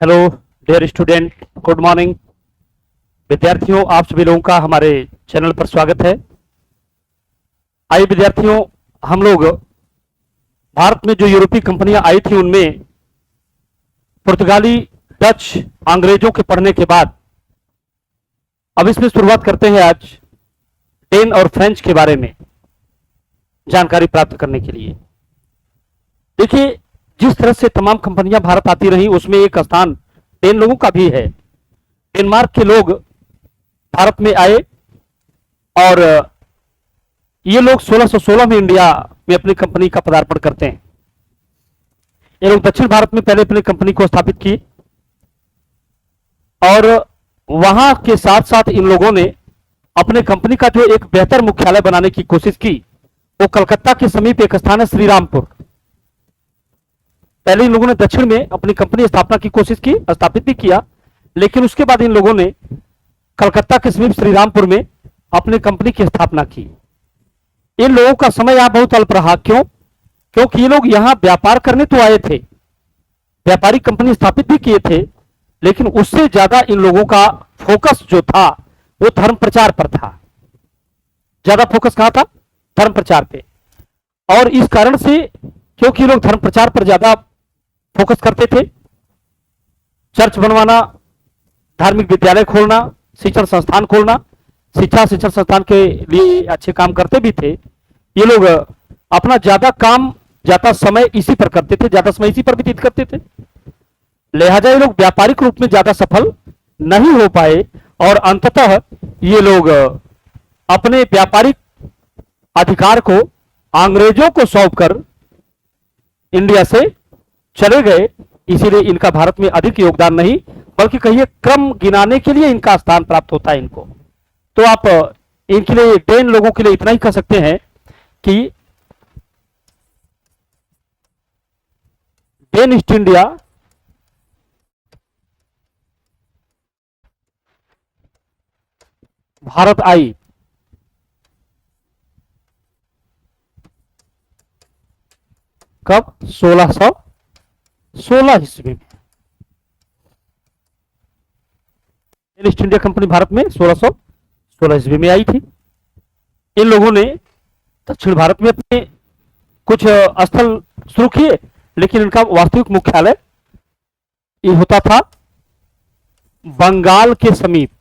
Hello dear student, good morning. विद्यार्थियों, आप सभी लोगों का हमारे चैनल पर स्वागत है। आइए विद्यार्थियों, हम लोग भारत में जो यूरोपीय कंपनियां आई थी उनमें पुर्तगाली, डच, अंग्रेजों के पढ़ने के बाद अब इसमें शुरुआत करते हैं आज डेन और फ्रेंच के बारे में जानकारी प्राप्त करने के लिए। देखिए, जिस तरह से तमाम कंपनियां भारत आती रही उसमें एक स्थान डेन लोगों का भी है। डेनमार्क के लोग भारत में आए और ये लोग 1616 में इंडिया में अपनी कंपनी का पदार्पण करते हैं। ये लोग दक्षिण भारत में पहले अपनी कंपनी को स्थापित की और वहां के साथ साथ इन लोगों ने अपने कंपनी का जो एक बेहतर मुख्यालय बनाने की कोशिश की, वो कलकत्ता के समीप एक स्थान है श्रीरामपुर। पहले इन लोगों ने दक्षिण में अपनी कंपनी स्थापना की कोशिश की, स्थापित भी किया, लेकिन उसके बाद इन लोगों ने कलकत्ता के समीप श्रीरामपुर में अपनी कंपनी की स्थापना की। इन लोगों का समय यहां बहुत अल्प रहा। क्यों? क्योंकि ये लोग यहां व्यापार करने तो आए थे, व्यापारिक कंपनी स्थापित भी किए थे, लेकिन उससे ज्यादा इन लोगों का फोकस जो था वो धर्म प्रचार पर था। ज्यादा फोकस कहां था? धर्म प्रचार पे। और इस कारण से, क्योंकि लोग धर्म प्रचार पर ज्यादा फोकस करते थे, चर्च बनवाना, धार्मिक विद्यालय खोलना, शिक्षण संस्थान खोलना, शिक्षण संस्थान के लिए अच्छे काम करते भी थे। ये लोग अपना ज्यादा काम, ज्यादा समय इसी पर करते थे, ज्यादा समय इसी पर व्यतीत करते थे। लिहाजा ये लोग व्यापारिक रूप में ज्यादा सफल नहीं हो पाए और अंततः ये लोग अपने व्यापारिक अधिकार को अंग्रेजों को सौंपकर इंडिया से चले गए। इसीलिए इनका भारत में अधिक योगदान नहीं, बल्कि कहिए क्रम गिनाने के लिए इनका स्थान प्राप्त होता है इनको। तो आप इनके लिए, डेन लोगों के लिए इतना ही कह सकते हैं कि डेन ईस्ट इंडिया भारत आई कब? 1616 ईस्वी में। ईस्ट इंडिया कंपनी भारत में 1616 ईस्वी में आई थी। इन लोगों ने दक्षिण भारत में अपने कुछ स्थल शुरू किए, लेकिन इनका वास्तविक मुख्यालय ये होता था बंगाल के समीप।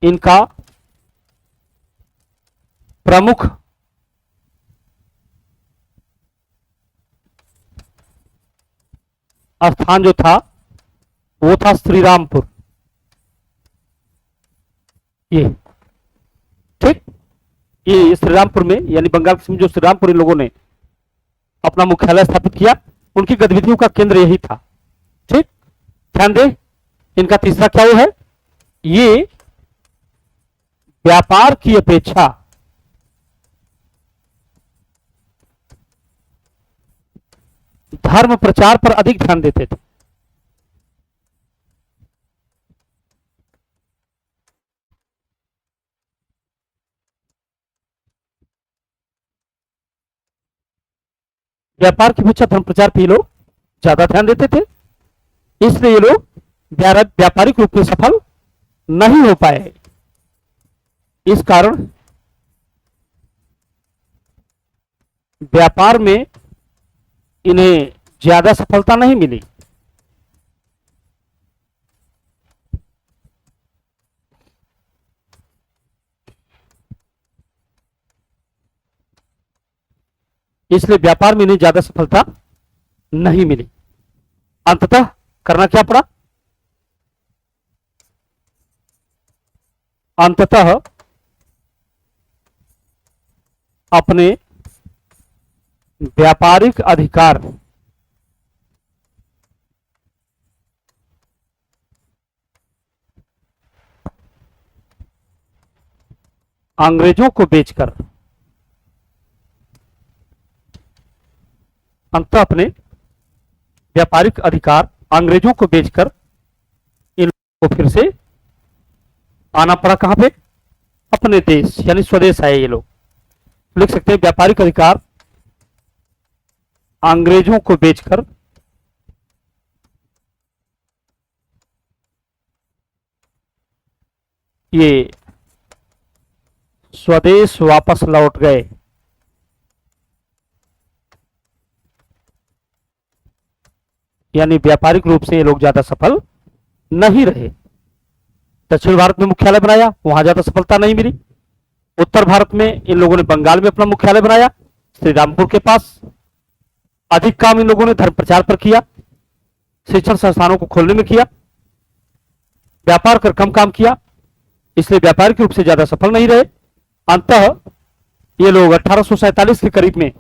इनका प्रमुख स्थान जो था वो था श्रीरामपुर। ये ठीक, ये श्रीरामपुर में, यानी बंगाल के समीप जो श्रीरामपुर इन लोगों ने अपना मुख्यालय स्थापित किया, उनकी गतिविधियों का केंद्र यही था। ठीक, ध्यान दें, इनका तीसरा क्या है? ये व्यापार की अपेक्षा धर्म प्रचार पर अधिक ध्यान देते थे। व्यापार की अपेक्षा धर्म प्रचार पे लोग ज्यादा ध्यान देते थे, इसलिए ये लोग व्यापारिक रूप में सफल नहीं हो पाए। इस कारण व्यापार में इन्हें ज्यादा सफलता नहीं मिली। इसलिए व्यापार में इन्हें ज्यादा सफलता नहीं मिली। अंततः करना क्या पड़ा? अंततः अपने व्यापारिक अधिकार अंग्रेजों को बेचकर, अंततः अपने व्यापारिक अधिकार अंग्रेजों को बेचकर इन लोगों को फिर से आना पड़ा। कहां पे? अपने देश, यानी स्वदेश आए ये लोग। लिख सकते हैं व्यापारिक अधिकार अंग्रेजों को बेचकर ये स्वदेश वापस लौट गए। यानी व्यापारिक रूप से ये लोग ज्यादा सफल नहीं रहे। दक्षिण भारत में मुख्यालय बनाया, वहां ज्यादा सफलता नहीं मिली। उत्तर भारत में इन लोगों ने बंगाल में अपना मुख्यालय बनाया, श्रीरामपुर के पास। अधिक काम इन लोगों ने धर्म प्रचार पर किया, शिक्षण संस्थानों को खोलने में किया, व्यापार कर कम काम किया, इसलिए व्यापारिक रूप से ज्यादा सफल नहीं रहे। अंततः ये लोग 1847 के करीब में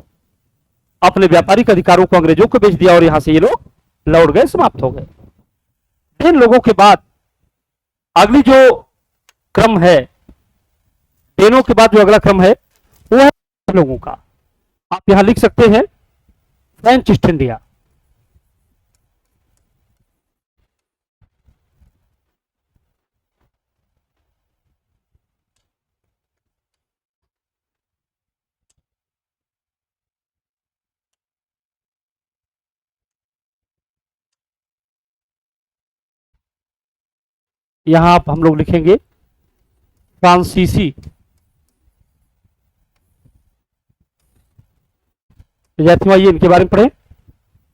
अपने व्यापारिक अधिकारों को अंग्रेजों को बेच दिया और यहां से ये लोग लौट गए, समाप्त हो गए। इन लोगों के बाद अगली जो क्रम है, डेनों के बाद जो अगला क्रम है वो है लोगों का। आप यहां लिख सकते हैं फ्रेंच ईस्ट इंडिया। यहां आप हम लोग लिखेंगे फ्रांसीसी। विद्यार्थियों आइए इनके बारे में पढ़ें,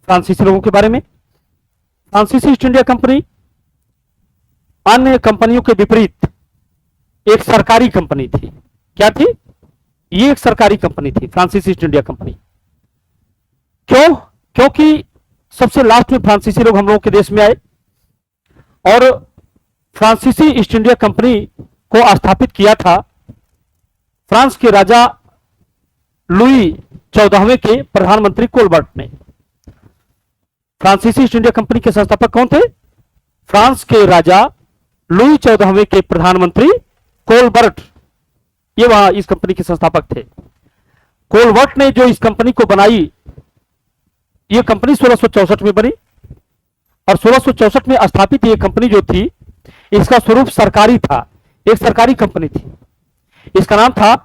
फ्रांसीसी लोगों के बारे में। फ्रांसीसी ईस्ट इंडिया कंपनी अन्य कंपनियों के विपरीत एक सरकारी कंपनी थी। क्या थी? ये एक सरकारी कंपनी थी, फ्रांसीसी ईस्ट इंडिया कंपनी। क्यों? क्योंकि सबसे लास्ट में फ्रांसीसी लोग हम लोगों के देश में आए और फ्रांसीसी ईस्ट इंडिया कंपनी को स्थापित किया था फ्रांस के राजा लुई 14वें के प्रधानमंत्री कोलबर्ट ने। फ्रांसीसी ईस्ट इंडिया कंपनी के संस्थापक कौन थे? फ्रांस के राजा लुई 14वें के प्रधानमंत्री कोलबर्ट, ये वहां इस कंपनी के संस्थापक थे। कोलबर्ट ने जो इस कंपनी को बनाई, ये कंपनी 1664 में बनी और 1664 में स्थापित ये कंपनी जो थी, इसका स्वरूप सरकारी था, एक सरकारी कंपनी थी। इसका नाम था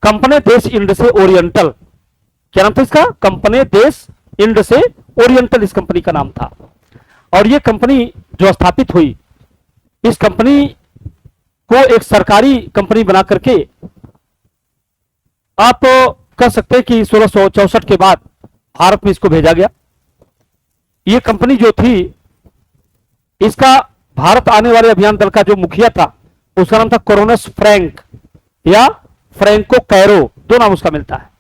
कंपनी देश इंड से ओरिएंटल। क्या नाम था इसका? कंपनी देश इंड से ओरिएंटल इस कंपनी का नाम था। और यह कंपनी जो स्थापित हुई, इस कंपनी को एक सरकारी कंपनी बना करके आप कह सकते हैं कि 1664 के बाद भारत में इसको भेजा गया। यह कंपनी जो थी, इसका भारत आने वाले अभियान दल का जो मुखिया था, उसका नाम था कोरोनस फ्रैंक या फ्रैंको कैरो, दो नाम उसका मिलता है।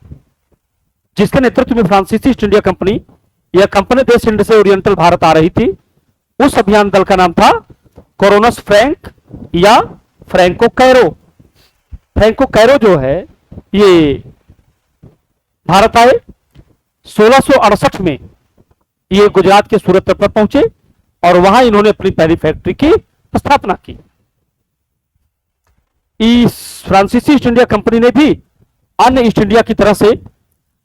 जिसके नेतृत्व में फ्रांसीसी ईस्ट इंडिया कंपनी या कंपनी देश इंड से ओरिएंटल भारत आ रही थी, उस अभियान दल का नाम था कोरोनस फ्रैंक या फ्रैंको कैरो। फ्रैंको कैरो जो है, ये भारत आए। 1668 में ये गुजरात के सूरत पर पहुंचे और वहां इन्होंने अपनी पहली फैक्ट्री की स्थापना की। इस फ्रांसीसी ईस्ट इंडिया कंपनी ने भी अन्य ईस्ट इंडिया की तरह से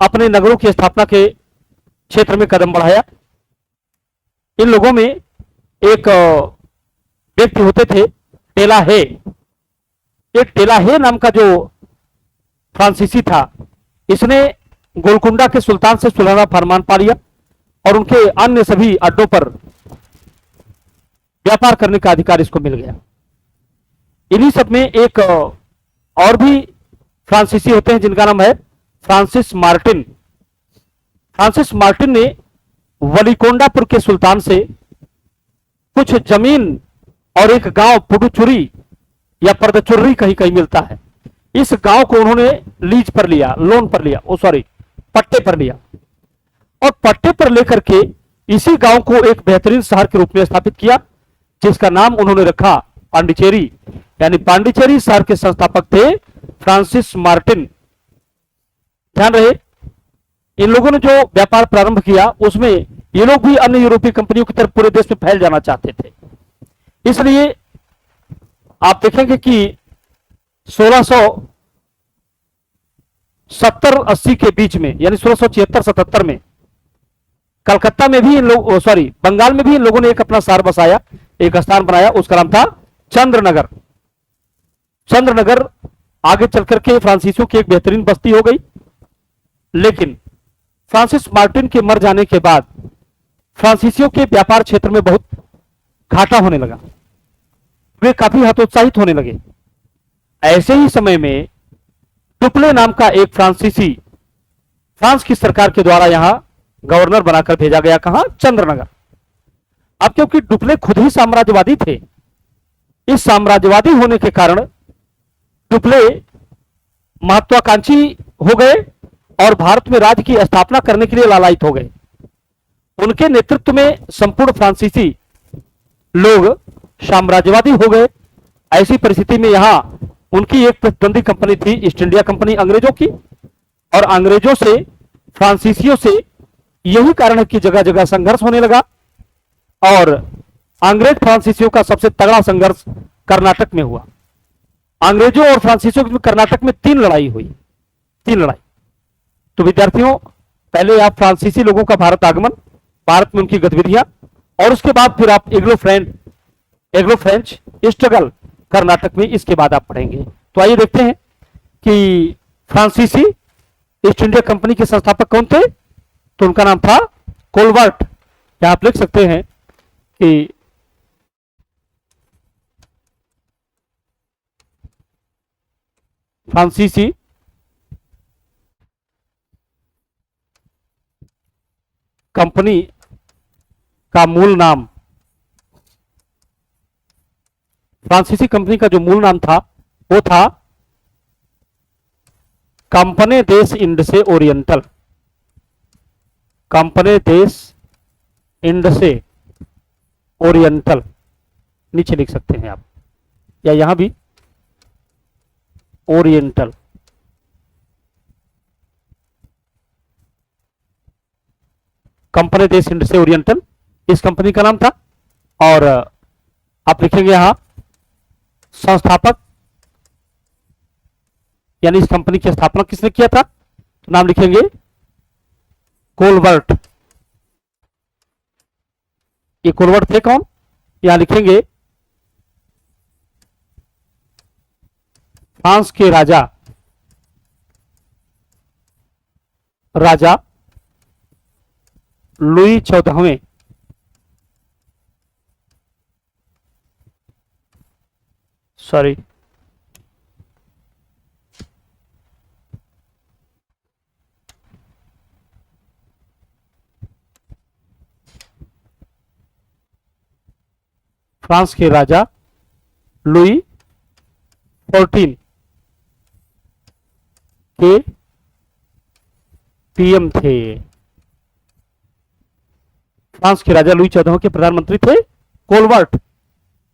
अपने नगरों की स्थापना के क्षेत्र में कदम बढ़ाया। इन लोगों में एक व्यक्ति होते थे, टेलाहे। एक टेलाहे नाम का जो फ्रांसीसी था, इसने गोलकुंडा के सुल्तान से सुलहना फरमान पा लिया और उनके अन्य सभी अड्डों पर व्यापार करने का अधिकार इसको मिल गया। इन्हीं सब में एक और भी फ्रांसीसी होते हैं जिनका नाम है फ्रांसिस मार्टिन। फ्रांसिस मार्टिन ने वलीकोंडापुर के सुल्तान से कुछ जमीन और एक गांव पुडुचुरी या परदचुर्री कहीं कहीं मिलता है, इस गांव को उन्होंने लीज पर लिया, लोन पर लिया, पट्टे पर लिया और पट्टे पर लेकर के इसी गांव को एक बेहतरीन शहर के रूप में स्थापित किया, जिसका नाम उन्होंने रखा पांडिचेरी। यानी पांडिचेरी शहर के संस्थापक थे फ्रांसिस मार्टिन। ध्यान रहे, इन लोगों ने जो व्यापार प्रारंभ किया उसमें ये लोग भी अन्य यूरोपीय कंपनियों की तरफ पूरे देश में फैल जाना चाहते थे। इसलिए आप देखेंगे कि 1670-80 के बीच में, यानी 1676-77 में कलकत्ता में भी इन लोग, बंगाल में भी इन लोगों ने एक अपना शहर बसाया, एक स्थान बनाया, उसका नाम था चंद्रनगर। चंद्रनगर आगे चल करके फ्रांसीसियों की एक बेहतरीन बस्ती हो गई। लेकिन फ्रांसिस मार्टिन के मर जाने के बाद फ्रांसीसियों के व्यापार क्षेत्र में बहुत घाटा होने लगा, वे काफी हतोत्साहित होने लगे। ऐसे ही समय में डुप्ले नाम का एक फ्रांसीसी फ्रांस की सरकार के द्वारा यहां गवर्नर बनाकर भेजा गया, कहां? चंद्रनगर। अब क्योंकि डुप्ले खुद ही साम्राज्यवादी थे, इस साम्राज्यवादी होने के कारण डुप्ले महत्वाकांक्षी हो गए और भारत में राज्य की स्थापना करने के लिए लालायित हो गए। उनके नेतृत्व में संपूर्ण फ्रांसीसी लोग साम्राज्यवादी हो गए। ऐसी परिस्थिति में यहां उनकी एक प्रतिद्वंदी कंपनी थी, ईस्ट इंडिया कंपनी अंग्रेजों की, और अंग्रेजों से फ्रांसीसियों से यही कारण है कि जगह जगह संघर्ष होने लगा। और अंग्रेज फ्रांसीसियों का सबसे तगड़ा संघर्ष कर्नाटक में हुआ। अंग्रेजों और फ्रांसीसियों में कर्नाटक में 3 लड़ाई हुई, 3 लड़ाई। तो विद्यार्थियों, पहले आप फ्रांसीसी लोगों का भारत आगमन, भारत में उनकी गतिविधियां, और उसके बाद फिर आप एग्लो फ्रेंच स्ट्रगल कर्नाटक में, इसके बाद आप पढ़ेंगे। तो आइए देखते हैं कि फ्रांसीसी ईस्ट इंडिया कंपनी के संस्थापक कौन थे। तो उनका नाम था कोलबर्ट। यहां आप लिख सकते हैं कि फ्रांसीसी कंपनी का मूल नाम, फ्रांसीसी कंपनी का जो मूल नाम था वो था कंपनी देश इंडसे ओरिएंटल, कंपनी देश इंडसे ओरिएंटल, नीचे लिख सकते हैं आप, या यहां भी ओरिएंटल। कंपनी देश इंडसे ओरिएंटल इस कंपनी का नाम था। और आप लिखेंगे यहां संस्थापक, यानी इस कंपनी की स्थापना किसने किया था, तो नाम लिखेंगे कोलबर्ट। ये कोलबर्ट थे कौन, यहां लिखेंगे फ्रांस के राजा लुई 14वें, सॉरी, फ्रांस के राजा लुई 14 के पीएम थे। फ्रांस के राजा लुई 14वें के प्रधानमंत्री थे कोलबर्ट।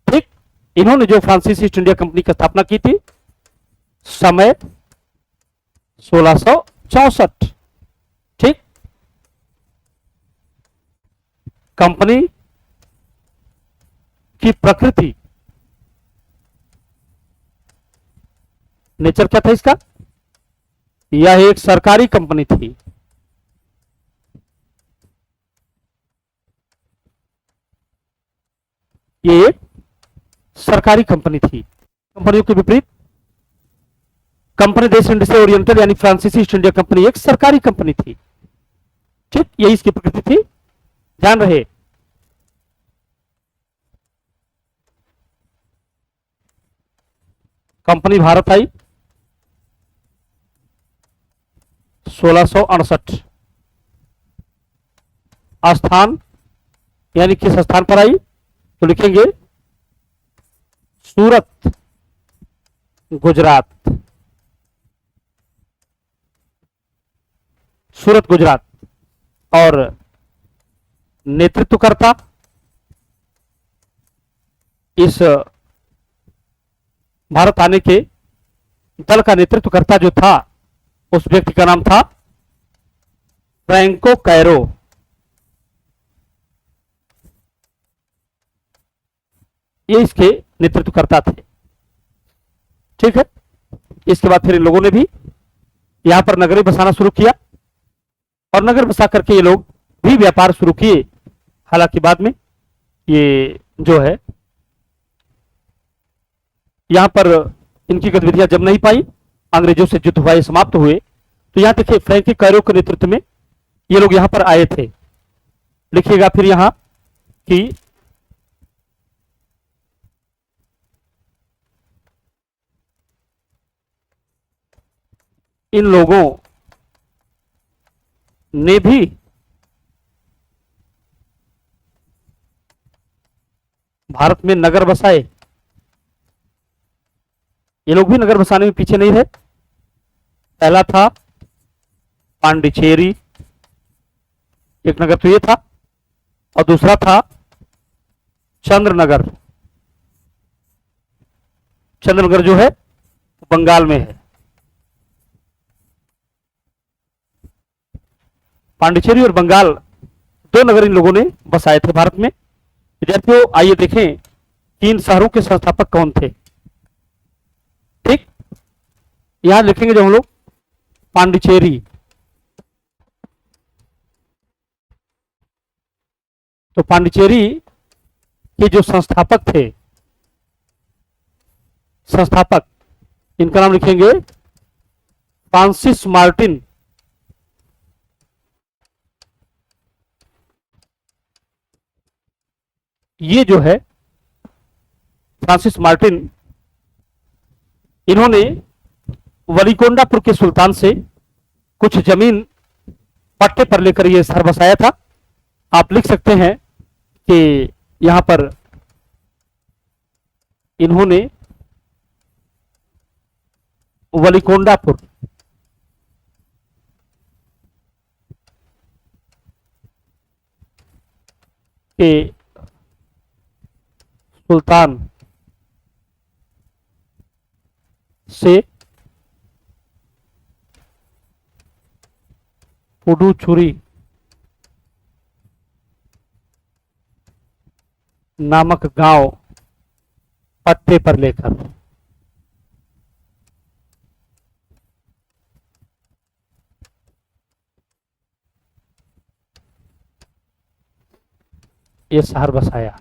ठीक, इन्होंने जो फ्रांसीसी ईस्ट इंडिया कंपनी की स्थापना की थी, समय 1664। ठीक, कंपनी की प्रकृति, नेचर क्या था इसका, यह एक सरकारी कंपनी थी। ये एक सरकारी कंपनी थी। कंपनियों के विपरीत कंपनी देश इंडसे ओरिएंटल यानी फ्रांसीसी ईस्ट इंडिया कंपनी एक सरकारी कंपनी थी। ठीक, यही इसकी प्रकृति थी, ध्यान रहे। कंपनी भारत आई 1668। स्थान यानी किस स्थान पर आई, तो लिखेंगे सूरत, गुजरात। सूरत, गुजरात। और नेतृत्वकर्ता, इस भारत आने के दल का नेतृत्वकर्ता जो था, उस व्यक्ति का नाम था फ्रैंको कैरो। ये इसके नेतृत्वकर्ता थे। ठीक है, इसके बाद फिर इन लोगों ने भी यहां पर नगरी बसाना शुरू किया और नगर बसा करके ये लोग भी व्यापार शुरू किए। हालांकि बाद में ये जो है यहां पर इनकी गतिविधियां जम नहीं पाई अंग्रेजों से युद्ध हुआ, ये समाप्त हुए, तो यहां देखिए फ्रैंकी कैरो के नेतृत्व में ये लोग यहां पर आए थे। लिखिएगा फिर यहां कि इन लोगों ने भी भारत में नगर बसाए। ये लोग भी नगर बसाने में पीछे नहीं रहे। पहला था पांडिचेरी, एक नगर तो ये था, और दूसरा था चंद्रनगर। चंद्रनगर जो है बंगाल में है। पांडिचेरी और बंगाल दो नगर इन लोगों ने बसाए थे भारत में। विद्यार्थियों आइए देखें कि इन शहरों के संस्थापक कौन थे। ठीक, यहां लिखेंगे जो हम लोग पांडिचेरी, तो पांडिचेरी के जो संस्थापक थे, संस्थापक, इनका नाम लिखेंगे फ्रांसिस मार्टिन। ये जो है फ्रांसिस मार्टिन, इन्होंने वलीकोंडापुर के सुल्तान से कुछ जमीन पट्टे पर लेकर यह शहर बसाया था। आप लिख सकते हैं कि यहां पर इन्होंने वलीकोंडापुर के सुल्तान से पुडुचेरी नामक गांव पट्टे पर लेकर यह शहर बसाया।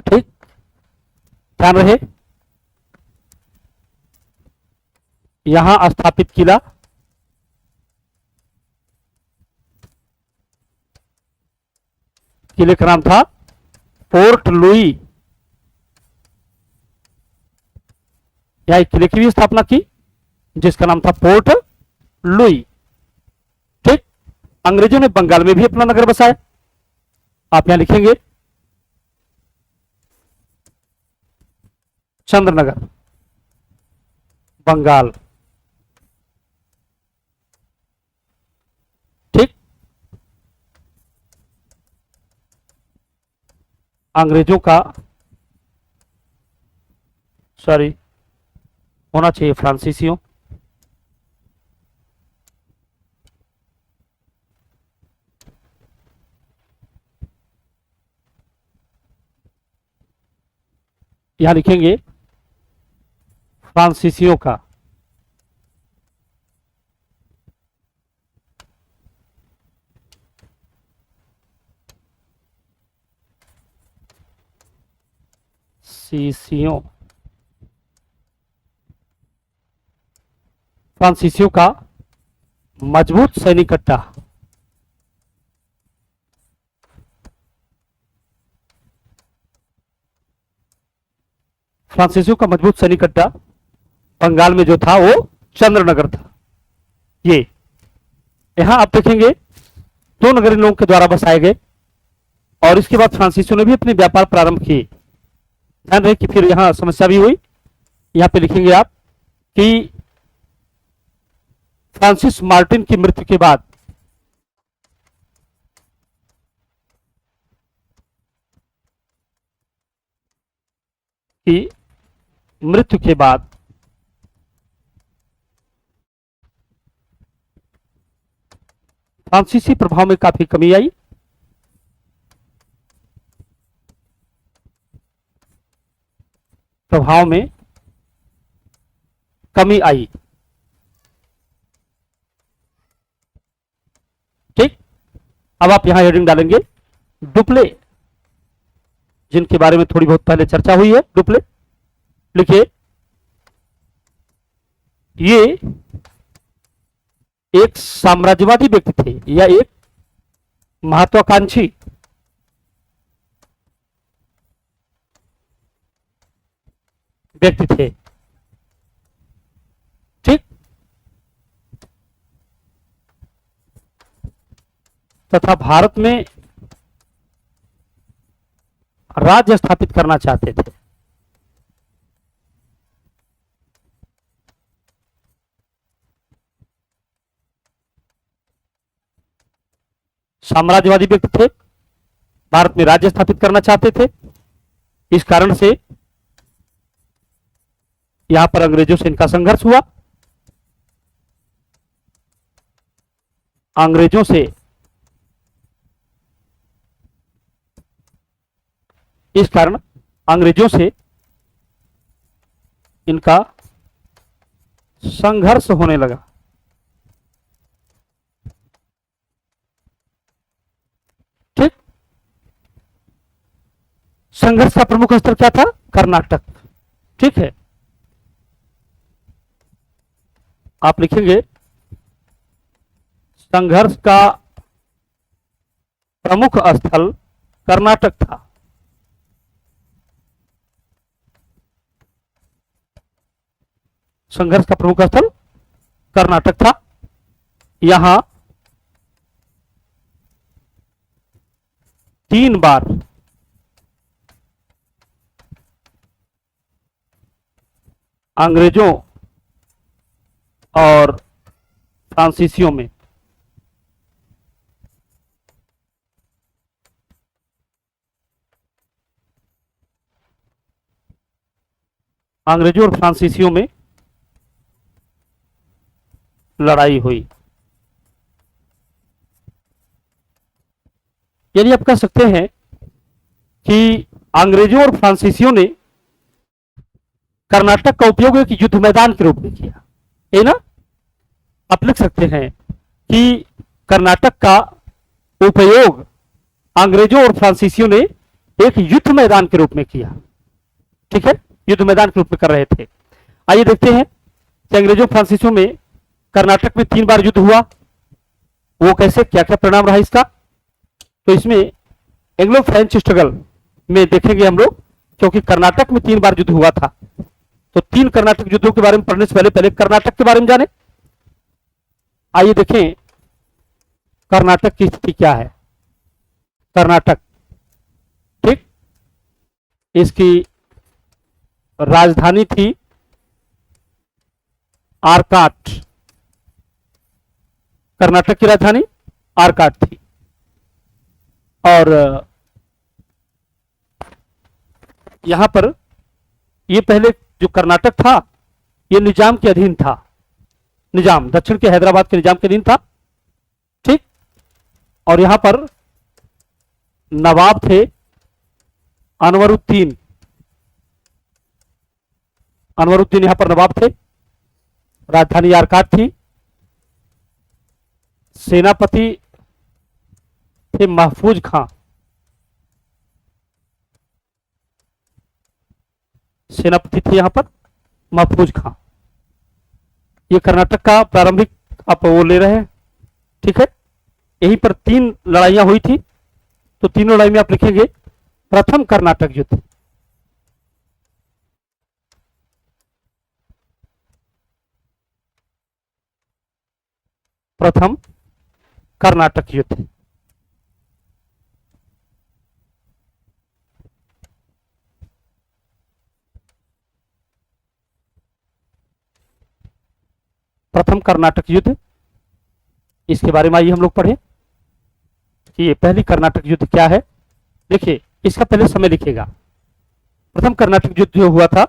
ठीक, ध्यान रहे, यहां स्थापित किला किले का नाम था पोर्ट लुई। यहां एक किले की भी स्थापना की जिसका नाम था पोर्ट लुई। ठीक, अंग्रेजों ने बंगाल में भी अपना नगर बसाया। आप यहां लिखेंगे चंद्रनगर, बंगाल। ठीक, अंग्रेजों का, सॉरी होना चाहिए फ्रांसीसियों, यहां लिखेंगे फ्रांसीसियों का। सीसियों, फ्रांसीसियों का मजबूत सैनिक कट्टा। फ्रांसीसियों का मजबूत सैनिक कट्टा बंगाल में जो था वो चंद्रनगर था। ये यहां आप देखेंगे दो नगर इन लोगों के द्वारा बसाए गए और इसके बाद फ्रांसीसियों ने भी अपने व्यापार प्रारंभ किए। ध्यान रहे कि फिर यहां समस्या भी हुई। यहां पे लिखेंगे आप कि फ्रांसिस मार्टिन की मृत्यु के बाद फ्रांसीसी प्रभाव में काफी कमी आई। प्रभाव में कमी आई। ठीक, अब आप यहां हेडिंग डालेंगे डुप्ले जिनके बारे में थोड़ी बहुत पहले चर्चा हुई है। डुप्ले लिखिए, ये एक साम्राज्यवादी व्यक्ति थे या एक महत्वाकांक्षी व्यक्ति थे। ठीक, तथा भारत में राज्य स्थापित करना चाहते थे। साम्राज्यवादी व्यक्ति थे, भारत में राज्य स्थापित करना चाहते थे। इस कारण से यहां पर अंग्रेजों से इनका संघर्ष हुआ। अंग्रेजों से इस कारण अंग्रेजों से इनका संघर्ष होने लगा। ठीक, संघर्ष का प्रमुख स्थल क्या था? कर्नाटक। ठीक है, आप लिखेंगे संघर्ष का प्रमुख स्थल कर्नाटक था। संघर्ष का प्रमुख स्थल कर्नाटक था। यहां 3 बार अंग्रेजों और फ्रांसीसियों में लड़ाई हुई। यानी आप कह सकते हैं कि अंग्रेजों और फ्रांसीसियों ने कर्नाटक का उपयोग एक युद्ध मैदान के रूप में किया है ना। आप लिख सकते हैं कि कर्नाटक का उपयोग अंग्रेजों और फ्रांसीसियों ने एक युद्ध मैदान के रूप में किया। ठीक है, युद्ध मैदान के रूप में कर रहे थे। आइए देखते हैं कि अंग्रेजों फ्रांसीसियों में कर्नाटक में 3 बार युद्ध हुआ, वो कैसे, क्या क्या परिणाम रहा इसका। तो इसमें एंग्लो फ्रेंच स्ट्रगल में देखेंगे हम लोग, क्योंकि कर्नाटक में 3 बार युद्ध हुआ था। तो 3 कर्नाटक युद्धों के बारे में पढ़ने से पहले पहले कर्नाटक के बारे में जाने। आइए देखें कर्नाटक की स्थिति क्या है। कर्नाटक, ठीक, इसकी राजधानी थी आरकाट। कर्नाटक की राजधानी आरकाट थी। और यहां पर ये पहले जो कर्नाटक था ये निजाम के अधीन था। निजाम, दक्षिण के हैदराबाद के निजाम के अधीन था। ठीक, और यहां पर नवाब थे अनवरुद्दीन। अनवरुद्दीन यहां पर नवाब थे। राजधानी आरकाट थी। सेनापति थे महफूज खां। सेनापति थे यहां पर महफूज खां। ये कर्नाटक का प्रारंभिक आप वो ले रहे हैं। ठीक है, यहीं पर 3 लड़ाइयां हुई थी। तो तीनों लड़ाई में आप लिखेंगे प्रथम कर्नाटक युद्ध। प्रथम कर्नाटक युद्ध। प्रथम कर्नाटक युद्ध, इसके बारे में आइए हम लोग पढ़ें कि ये पहली कर्नाटक युद्ध क्या है। देखिए, इसका पहले समय लिखेगा। प्रथम कर्नाटक युद्ध जो हुआ था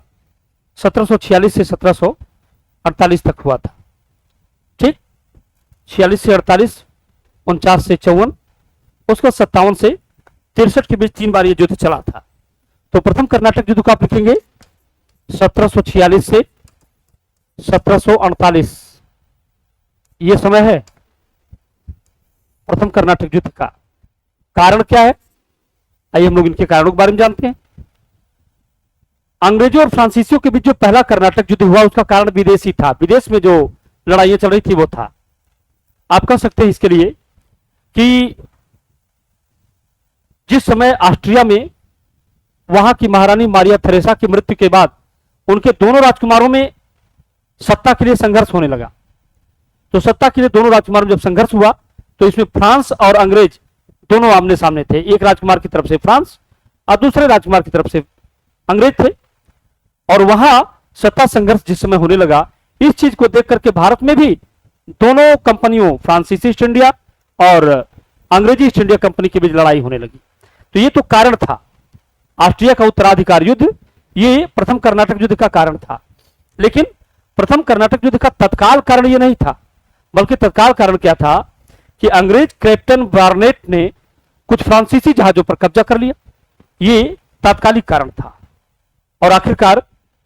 1746 से 1748 तक हुआ था। ठीक, 46 से 48, 49 से 54, उसके 57 से 63 के बीच 3 बार ये युद्ध चला था। तो प्रथम कर्नाटक युद्ध को आप लिखेंगे 1746 से 1748, ये समय है प्रथम कर्नाटक युद्ध का। कारण क्या है? आइए हम लोग इनके कारणों के बारे में जानते हैं। अंग्रेजों और फ्रांसीसियों के बीच जो पहला कर्नाटक युद्ध हुआ उसका कारण विदेशी था, विदेश में जो लड़ाइयां चल रही थी वो था। आप कह सकते हैं इसके लिए कि जिस समय ऑस्ट्रिया में वहां की महारानी मारिया थेरेसा की मृत्यु के बाद उनके दोनों राजकुमारों में सत्ता के लिए संघर्ष होने लगा, तो सत्ता के लिए दोनों राजकुमारों में जब संघर्ष हुआ तो इसमें फ्रांस और अंग्रेज दोनों आमने सामने थे। एक राजकुमार की तरफ से फ्रांस और दूसरे राजकुमार की तरफ से अंग्रेज थे, और वहां सत्ता संघर्ष जिस समय होने लगा, इस चीज को देख करके भारत में भी दोनों कंपनियों फ्रांसीसी ईस्ट इंडिया और अंग्रेजी ईस्ट इंडिया कंपनी के बीच लड़ाई होने लगी। तो ये तो कारण था, ऑस्ट्रिया का उत्तराधिकार युद्ध ये प्रथम कर्नाटक युद्ध का कारण था। लेकिन प्रथम कर्नाटक युद्ध का तत्काल कारण ये नहीं था, बल्कि तत्काल कारण क्या था कि अंग्रेज कैप्टन बार्नेट ने कुछ फ्रांसीसी जहाजों पर कब्जा कर लिया, ये तात्कालिक कारण था। और आखिरकार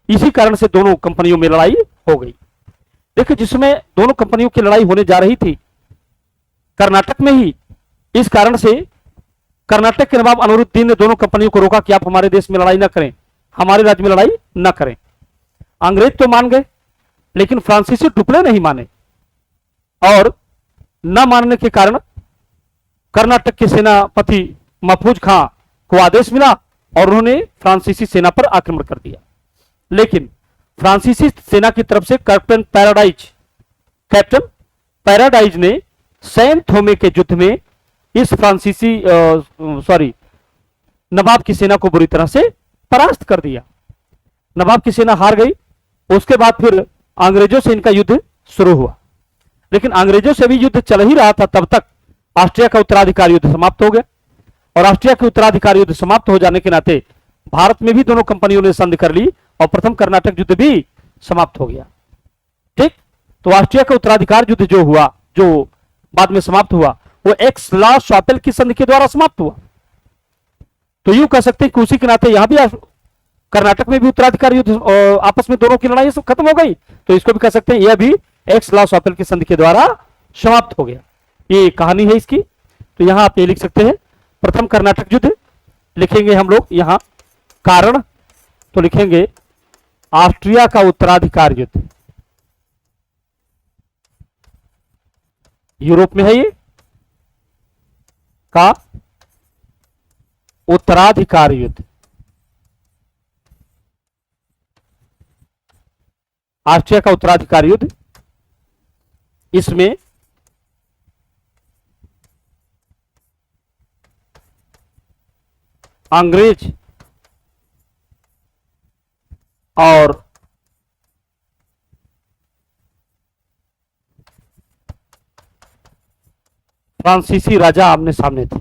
इसी कारण से दोनों कंपनियों में लड़ाई हो गई। देखिए, जिसमें दोनों कंपनियों की लड़ाई होने जा रही थी कर्नाटक में ही, इस कारण से कर्नाटक के नवाब अनिरुद्दीन ने दोनों कंपनियों को रोका कि आप हमारे देश में लड़ाई ना करें, हमारे राज्य में लड़ाई ना करें। अंग्रेज तो मान गए, लेकिन फ्रांसीसी टुकड़े नहीं माने, और न मानने के कारण कर्नाटक के सेनापति महफूज खां को आदेश मिला और उन्होंने फ्रांसीसी सेना पर आक्रमण कर दिया। लेकिन फ्रांसीसी सेना की तरफ से कैप्टन पैराडाइज ने सैन थोमे के युद्ध में इस नवाब की सेना को बुरी तरह से परास्त कर दिया। नवाब की सेना हार गई। उसके बाद फिर अंग्रेजों से इनका युद्ध शुरू हुआ, लेकिन अंग्रेजों से भी युद्ध चल ही रहा था तब तक ऑस्ट्रिया का उत्तराधिकार युद्ध समाप्त हो गया। और ऑस्ट्रिया के उत्तराधिकार युद्ध समाप्त हो जाने के नाते भारत में भी दोनों कंपनियों ने संधि कर ली और प्रथम कर्नाटक युद्ध भी समाप्त हो गया। ठीक, तो ऑस्ट्रिया का उत्तराधिकार युद्ध जो हुआ, जो बाद में समाप्त हुआ, वो एक्स-ला-शापेल की संधि के द्वारा समाप्त हुआ। तो यूं कह सकते हैं कि उसी के नाते यहां भी कर्नाटक में भी उत्तराधिकार युद्ध आपस में दोनों की लड़ाई सब खत्म हो गई, तो इसको भी कह सकते हैं यह भी एक्स-ला-शापेल की संधि के द्वारा समाप्त हो गया। ये कहानी है इसकी। तो यहां आप ये लिख सकते हैं प्रथम कर्नाटक युद्ध, लिखेंगे हम लोग यहां कारण, तो लिखेंगे ऑस्ट्रिया का उत्तराधिकार युद्ध, यूरोप में है ये, का उत्तराधिकार युद्ध। ऑस्ट्रिया का उत्तराधिकार युद्ध, इसमें अंग्रेज और फ्रांसीसी राजा आमने सामने थे।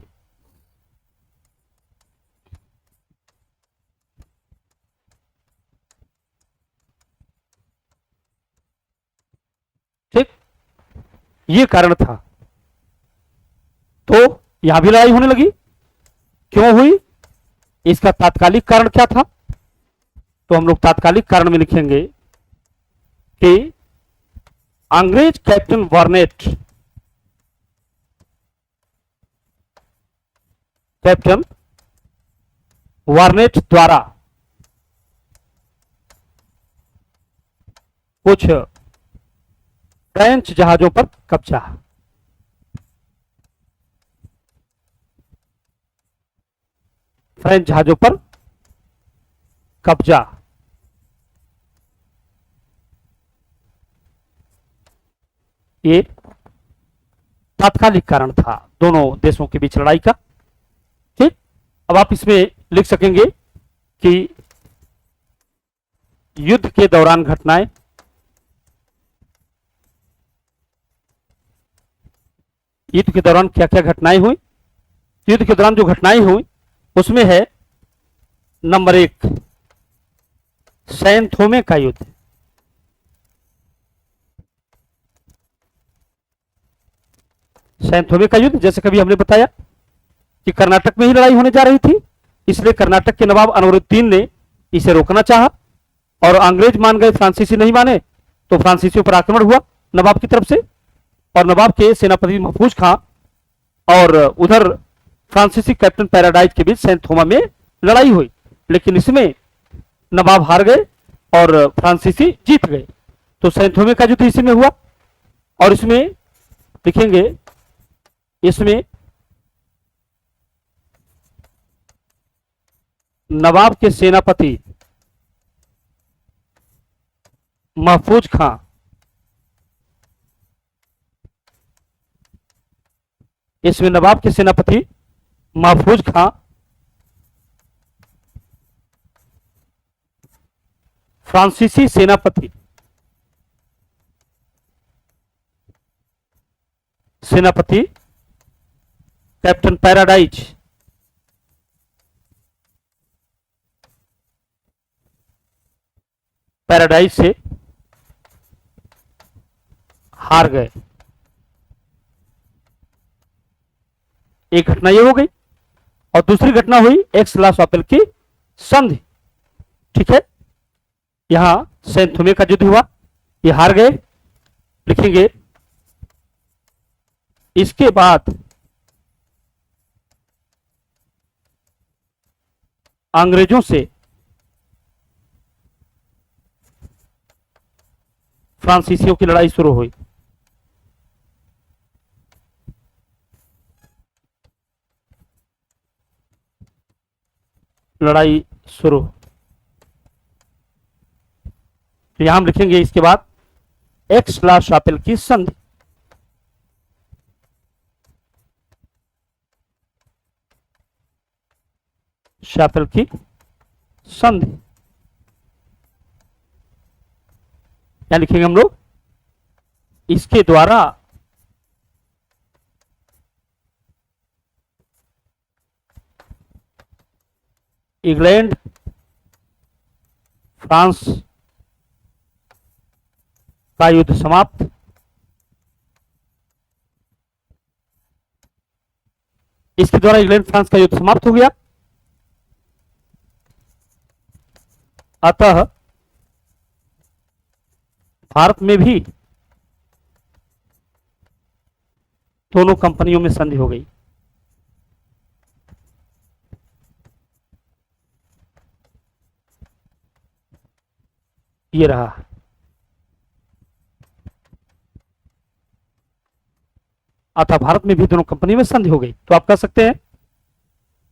ठीक, ये कारण था। तो यहां भी लड़ाई होने लगी। क्यों हुई, इसका तात्कालिक कारण क्या था? तो हम लोग तात्कालिक कारण में लिखेंगे कि अंग्रेज कैप्टन वार्नेट द्वारा कुछ फ्रेंच जहाजों पर कब्जा, फ्रेंच जहाजों पर कब्जा, ये तात्कालिक कारण था दोनों देशों के बीच लड़ाई का। ठीक, अब आप इसमें लिख सकेंगे कि युद्ध के दौरान घटनाएं, युद्ध के दौरान क्या क्या घटनाएं हुई। युद्ध के दौरान जो घटनाएं हुई उसमें है नंबर 1 सैन थोमे का युद्ध। सैन थोमे का युद्ध, जैसे कभी हमने बताया कि कर्नाटक में ही लड़ाई होने जा रही थी, इसलिए कर्नाटक के नवाब अनिरुद्दीन ने इसे रोकना चाहा और अंग्रेज मान गए, फ्रांसीसी नहीं माने, तो फ्रांसीसियों पर आक्रमण हुआ नवाब की तरफ से, और नवाब के सेनापति महफूज खां और उधर फ्रांसीसी कैप्टन पैराडाइज के बीच सेंट थोमा में लड़ाई हुई, लेकिन इसमें नवाब हार गए और फ्रांसीसी जीत गए। तो सेंट थोमे का युद्ध इसी में हुआ। और इसमें लिखेंगे, इसमें नवाब के सेनापति महफूज खां इसमें नवाब के सेनापति महफूज खां फ्रांसीसी सेनापति कैप्टन पैराडाइज से हार गए। एक घटना ये हो गई और दूसरी घटना हुई एक्स-ला-शापेल की संधि। ठीक है, यहां सेंट थोमे का युद्ध हुआ, ये हार गए। लिखेंगे इसके बाद अंग्रेजों से फ्रांसीसियों की लड़ाई शुरू हुई। लड़ाई शुरू, तो यहां हम लिखेंगे इसके बाद एक्स-ला-शापेल की संधि। शापेल की संधि क्या लिखेंगे हम लोग, इसके द्वारा इंग्लैंड फ्रांस का युद्ध समाप्त। इसके द्वारा इंग्लैंड फ्रांस का युद्ध समाप्त हो गया। अतः भारत में भी दोनों कंपनियों में संधि हो गई। ये रहा। अतः भारत में भी दोनों कंपनी में संधि हो गई। तो आप कह सकते हैं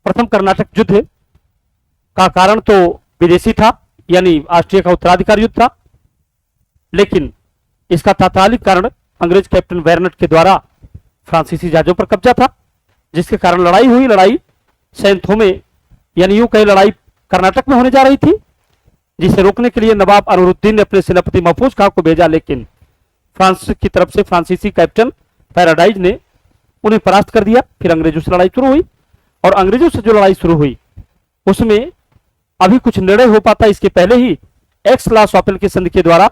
प्रथम कर्नाटक युद्ध का कारण तो विदेशी था, यानी ऑस्ट्रिया का उत्तराधिकार युद्ध था, लेकिन इसका तात्कालिक कारण अंग्रेज कैप्टन वेरनट के द्वारा फ्रांसीसी जहाजों पर कब्जा था, जिसके कारण लड़ाई हुई। लड़ाई सेंट थोमे यानी यूं कहे लड़ाई कर्नाटक में होने जा रही थी, जिसे रोकने के लिए नवाब अनवरुद्दीन ने अपने सेनापति महफूज खां को भेजा, लेकिन फ्रांस की तरफ से फ्रांसीसी कैप्टन पैराडाइज ने उन्हें परास्त कर दिया। फिर अंग्रेजों से लड़ाई शुरू हुई और अंग्रेजों से जो लड़ाई शुरू हुई उसमें अभी कुछ निर्णय हो पाता, इसके पहले ही एक्स-ला-शापेल की संधि के द्वारा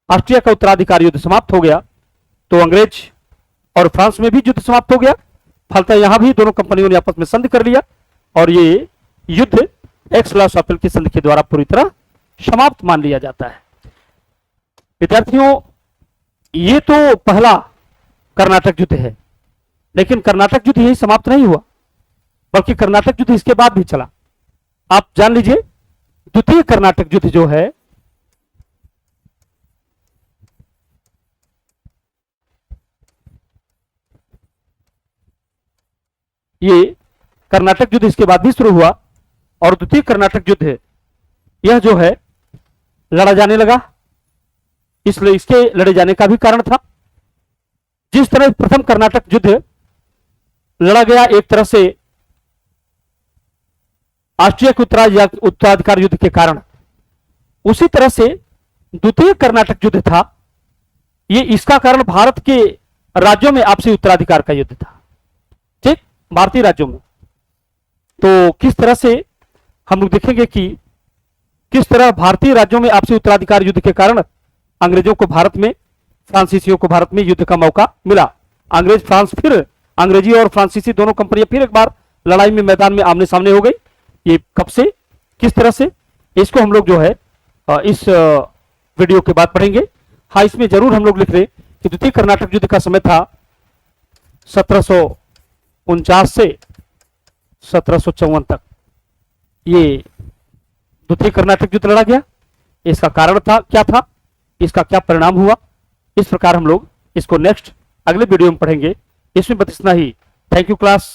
ऑस्ट्रिया का उत्तराधिकार युद्ध समाप्त हो गया। तो अंग्रेज और फ्रांस में भी युद्ध समाप्त हो गया। फलतः यहां भी दोनों कंपनियों ने आपस में संधि कर लिया और ये युद्ध एक्स-ला-शापेल की संधि के द्वारा पूरी तरह समाप्त मान लिया जाता है। विद्यार्थियों, ये तो पहला कर्नाटक युद्ध है, लेकिन कर्नाटक युद्ध यही समाप्त नहीं हुआ, बल्कि कर्नाटक युद्ध इसके बाद भी चला। आप जान लीजिए, द्वितीय कर्नाटक युद्ध जो है ये कर्नाटक युद्ध इसके बाद भी शुरू हुआ और द्वितीय कर्नाटक युद्ध यह जो है लड़ा जाने लगा। इसलिए इसके लड़े जाने का भी कारण था। जिस तरह प्रथम कर्नाटक युद्ध लड़ा गया एक तरह से ऑस्ट्रिया के उत्तराधिकार युद्ध के कारण, उसी तरह से द्वितीय कर्नाटक युद्ध था, ये इसका कारण भारत के राज्यों में आपसी उत्तराधिकार का युद्ध था। ठीक, भारतीय राज्यों में। तो किस तरह से हम लोग देखेंगे कि किस तरह भारतीय राज्यों में आपसी उत्तराधिकार युद्ध के कारण अंग्रेजों को भारत में, फ्रांसीसियों को भारत में युद्ध का मौका मिला। अंग्रेज फ्रांस, फिर अंग्रेजी और फ्रांसीसी दोनों कंपनियां फिर एक बार लड़ाई में मैदान में आमने सामने हो गई। ये कब से, किस तरह से, इसको हम लोग जो है इस वीडियो के बाद पढ़ेंगे। हाँ, इसमें जरूर हम लोग लिख रहे कि द्वितीय कर्नाटक युद्ध का समय था 1749 से 1754 तक ये द्वितीय कर्नाटक युद्ध लड़ा गया। इसका कारण था क्या था, इसका क्या परिणाम हुआ, इस प्रकार हम लोग इसको नेक्स्ट अगले वीडियो में पढ़ेंगे। इसमें बस इतना ही। Thank you class.